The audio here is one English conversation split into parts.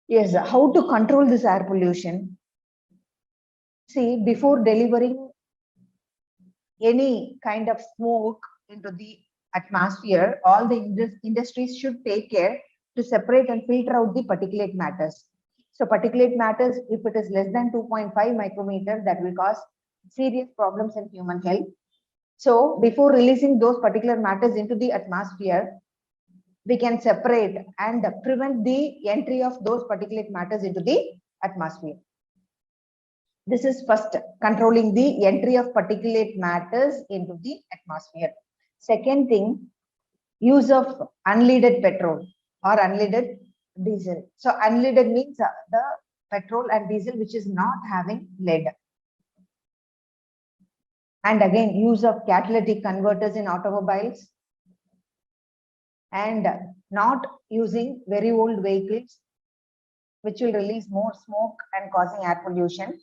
Yes, how to control this air pollution? See, before delivering any kind of smoke into the atmosphere, all the industries should take care to separate and filter out the particulate matters. So particulate matters, if it is less than 2.5 micrometer, that will cause serious problems in human health. So before releasing those particular matters into the atmosphere, we can separate and prevent the entry of those particulate matters into the atmosphere. This is first, controlling the entry of particulate matters into the atmosphere. Second thing, use of unleaded petrol or unleaded diesel. So unleaded means the petrol and diesel which is not having lead. And again, use of catalytic converters in automobiles, and not using very old vehicles which will release more smoke and causing air pollution.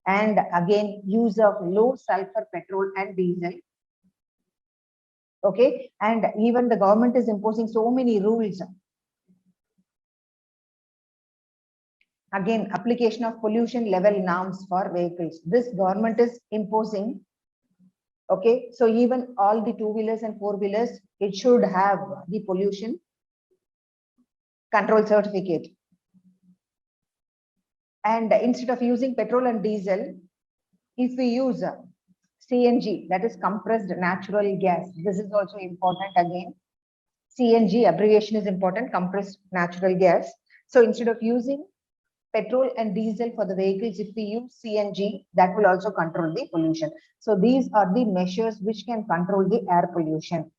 And again, use of low sulfur petrol and diesel. Okay, and even the government is imposing so many rules. Again, application of pollution level norms for vehicles. This government is imposing. Okay, so even all the two-wheelers and four-wheelers, it should have the pollution control certificate. And instead of using petrol and diesel, if we use CNG, that is compressed natural gas, this is also important again. CNG abbreviation is important, compressed natural gas. So instead of using petrol and diesel for the vehicles, if we use CNG, that will also control the pollution. So these are the measures which can control the air pollution.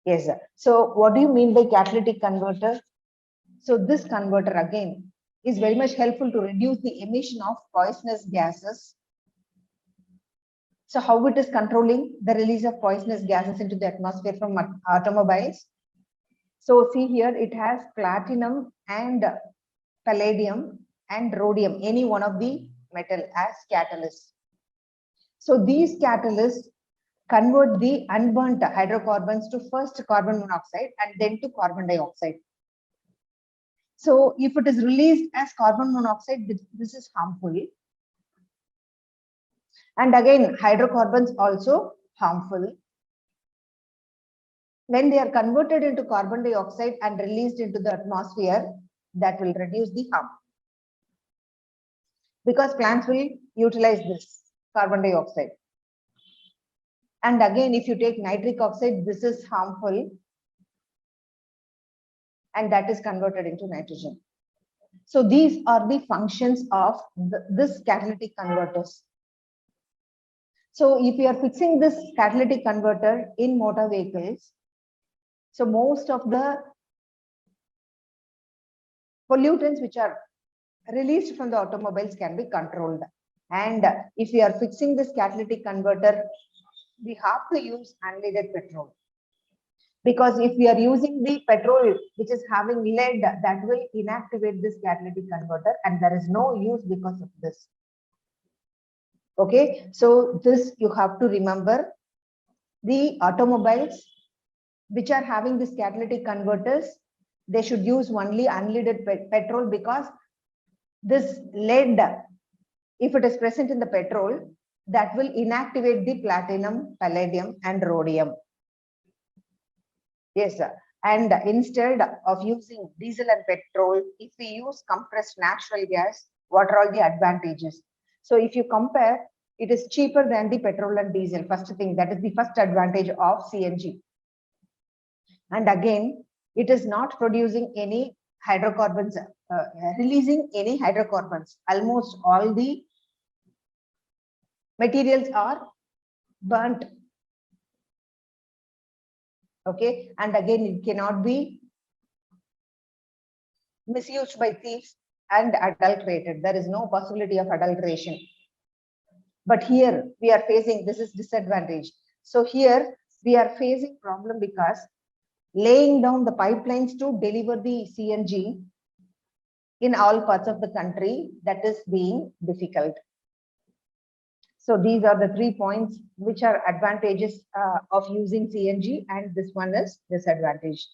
Yes. So what do you mean by catalytic converter? So this converter again is very much helpful to reduce the emission of poisonous gases. So how it is controlling the release of poisonous gases into the atmosphere from automobiles? So see here, it has platinum and palladium and rhodium, any one of the metal as catalysts. So these catalysts convert the unburnt hydrocarbons to first carbon monoxide and then to carbon dioxide. So if it is released as carbon monoxide, this is harmful. And again, hydrocarbons also harmful. When they are converted into carbon dioxide and released into the atmosphere, that will reduce the harm. Because plants will utilize this carbon dioxide. And again, if you take nitric oxide, this is harmful. And that is converted into nitrogen. So these are the functions of this catalytic converters. So if you are fixing this catalytic converter in motor vehicles, so most of the pollutants which are released from the automobiles can be controlled. And if we are fixing this catalytic converter, we have to use unleaded petrol. Because if we are using the petrol which is having lead, that will inactivate this catalytic converter, and there is no use because of this. Okay, so this you have to remember. The automobiles which are having this catalytic converters, they should use only unleaded petrol, because this lead, if it is present in the petrol, that will inactivate the platinum, palladium and rhodium. Yes, sir. And instead of using diesel and petrol, if we use compressed natural gas, what are all the advantages? So if you compare, it is cheaper than the petrol and diesel. First thing, that is the first advantage of CNG. And again, it is not producing any hydrocarbons, releasing any hydrocarbons. Almost all the materials are burnt. Okay, and again, it cannot be misused by thieves and adulterated. There is no possibility of adulteration. But here we are facing, this is disadvantage. So here we are facing problem because laying down the pipelines to deliver the CNG in all parts of the country, that is being difficult. So these are the 3 points which are advantages of using CNG, and this one is disadvantage.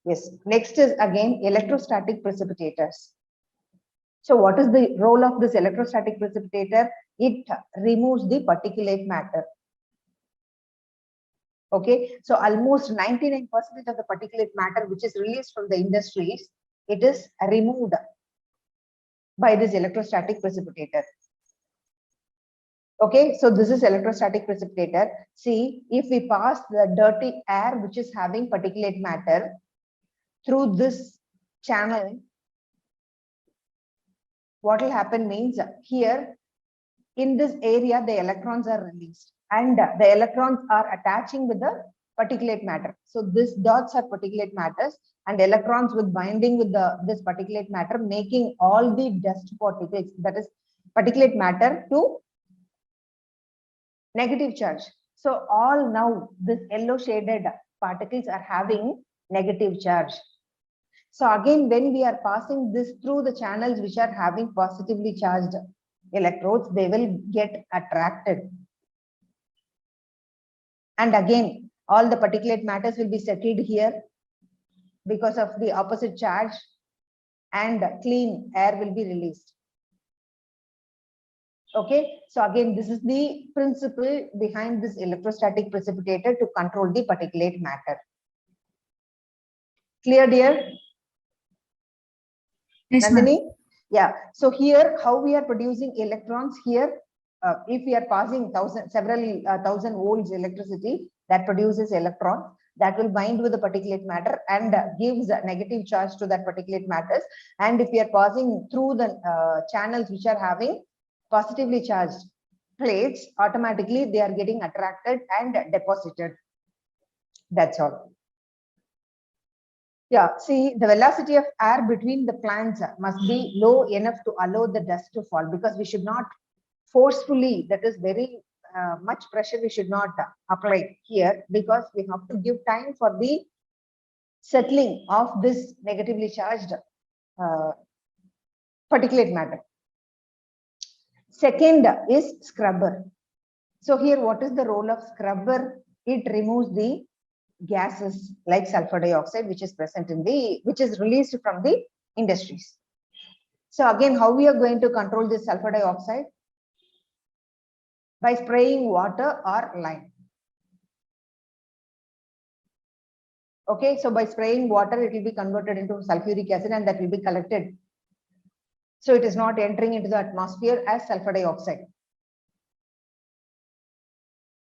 Yes. Next is again electrostatic precipitators. So what is the role of this electrostatic precipitator? It removes the particulate matter. Okay, so almost 99% of the particulate matter which is released from the industries, it is removed by this electrostatic precipitator. Okay, so this is electrostatic precipitator. See, if we pass the dirty air which is having particulate matter through this channel, what will happen means here in this area the electrons are released and the electrons are attaching with the particulate matter. So this dots are particulate matters and electrons with binding with this particulate matter, making all the dust particles, that is particulate matter, to negative charge. So all now this yellow shaded particles are having negative charge. So again, when we are passing this through the channels which are having positively charged electrodes, they will get attracted. And again, all the particulate matters will be settled here because of the opposite charge, and clean air will be released. Okay, so again, this is the principle behind this electrostatic precipitator to control the particulate matter. Clear, dear? Yes, Nandini? Yeah, so here how we are producing electrons here, if we are passing several thousand volts electricity, that produces electrons that will bind with the particulate matter and gives a negative charge to that particulate matters. And if we are passing through the channels which are having positively charged plates, automatically they are getting attracted and deposited. That's all. Yeah, see, the velocity of air between the plants must be low enough to allow the dust to fall, because we should not forcefully, that is very much pressure we should not apply here, because we have to give time for the settling of this negatively charged particulate matter. Second is scrubber. So here, what is the role of scrubber? It removes the gases like sulfur dioxide, which is present in which is released from the industries. So again, how we are going to control this sulfur dioxide? By spraying water or lime. Okay, so by spraying water, it will be converted into sulfuric acid and that will be collected. So it is not entering into the atmosphere as sulfur dioxide.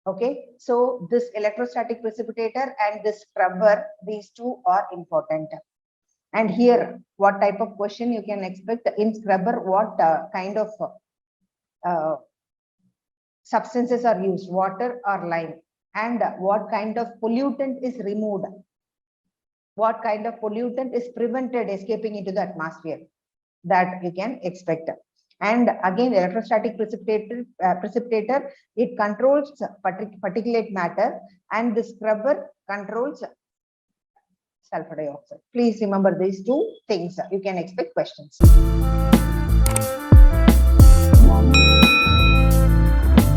Okay, so this electrostatic precipitator and this scrubber, these two are important. And here, what type of question you can expect in scrubber? What kind of substances are used, water or lime? And what kind of pollutant is removed? What kind of pollutant is prevented escaping into the atmosphere? That you can expect. And again, electrostatic precipitator, it controls particulate matter, and the scrubber controls sulfur dioxide. Please remember these two things. You can expect questions.